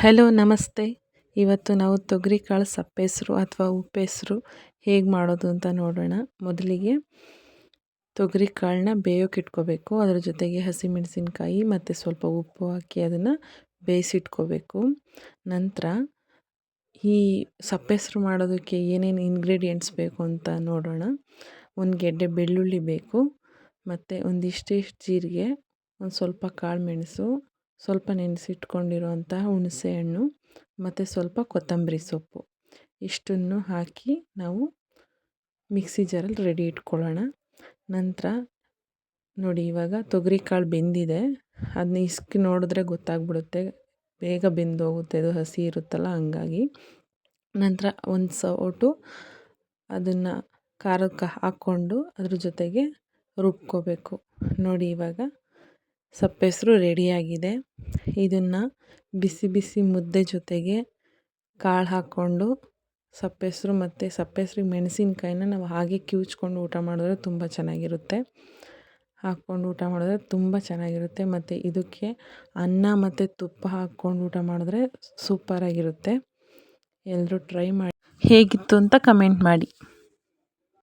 Hello ನಮಸ್ತೆ. ಇವತ್ತು ನಾವು ತೊಗರಿಕಾಳು ಸಪ್ಪೆಸರು ಅಥವಾ ಉಪ್ಪೆಸರು ಹೇಗೆ ಮಾಡೋದು ಅಂತ ನೋಡೋಣ. ಮೊದಲಿಗೆ ತೊಗರಿಕಾಳನ್ನ ಬೇಯೋಕೆ ಇಟ್ಕೋಬೇಕು. ಅದರ ಜೊತೆಗೆ ಹಸಿಮೆಣಸಿನ್ಕಾಯಿ ಮತ್ತು ಸ್ವಲ್ಪ ಉಪ್ಪು ಹಾಕಿ ಅದನ್ನು ಬೇಯಿಸಿಟ್ಕೋಬೇಕು. ನಂತರ ಈ ಸಪ್ಪೆಸರು ಮಾಡೋದಕ್ಕೆ ಏನೇನು ಇಂಗ್ರೀಡಿಯೆಂಟ್ಸ್ ಬೇಕು ಅಂತ ನೋಡೋಣ. ಒಂದು ಗೆಡ್ಡೆ ಬೆಳ್ಳುಳ್ಳಿ ಬೇಕು, ಮತ್ತು ಒಂದಿಷ್ಟು ಜೀರಿಗೆ, ಒಂದು ಸ್ವಲ್ಪ ಕಾಳುಮೆಣಸು, ಸ್ವಲ್ಪ ನೆನೆಸಿಟ್ಕೊಂಡಿರುವಂತಹ ಹುಣಸೆಹಣ್ಣು ಮತ್ತು ಸ್ವಲ್ಪ ಕೊತ್ತಂಬರಿ ಸೊಪ್ಪು. ಇಷ್ಟನ್ನು ಹಾಕಿ ನಾವು ಮಿಕ್ಸಿ ಜಾರಲ್ಲಿ ರೆಡಿ ಇಟ್ಕೊಳ್ಳೋಣ. ನಂತರ ನೋಡಿ, ಇವಾಗ ತೊಗರಿಕಾಳು ಬೆಂದಿದೆ. ಅದನ್ನ ಇಸ್ಕಿ ನೋಡಿದ್ರೆ ಗೊತ್ತಾಗ್ಬಿಡುತ್ತೆ, ಬೇಗ ಬೆಂದೋಗುತ್ತೆ, ಅದು ಹಸಿ ಇರುತ್ತಲ್ಲ ಹಂಗಾಗಿ. ನಂತರ ಒಂದು ಸೌಟು ಅದನ್ನು ಖಾರಕ್ಕೆ ಹಾಕ್ಕೊಂಡು ಅದ್ರ ಜೊತೆಗೆ ರುಬ್ಕೋಬೇಕು. ನೋಡಿ, ಇವಾಗ ಸಪ್ಪೆಸರು ರೆಡಿಯಾಗಿದೆ. ಇದನ್ನು ಬಿಸಿ ಬಿಸಿ ಮುದ್ದೆ ಜೊತೆಗೆ ಕಾಳು ಹಾಕ್ಕೊಂಡು ಸಪ್ಪೆಸರು ಮತ್ತು ಸಪ್ಪೆಸರಿಗೆ ಮೆಣಸಿನ್ಕಾಯಿನ ನಾವು ಹಾಗೆ ಕಿವುಚ್ಕೊಂಡು ಊಟ ಮಾಡಿದ್ರೆ ತುಂಬ ಚೆನ್ನಾಗಿರುತ್ತೆ. ಹಾಕ್ಕೊಂಡು ಊಟ ಮಾಡಿದ್ರೆ ತುಂಬ ಚೆನ್ನಾಗಿರುತ್ತೆ. ಮತ್ತು ಇದಕ್ಕೆ ಅನ್ನ ಮತ್ತು ತುಪ್ಪ ಹಾಕ್ಕೊಂಡು ಊಟ ಮಾಡಿದ್ರೆ ಸೂಪರಾಗಿರುತ್ತೆ. ಎಲ್ಲರೂ ಟ್ರೈ ಮಾಡಿ, ಹೇಗಿತ್ತು ಅಂತ ಕಮೆಂಟ್ ಮಾಡಿ.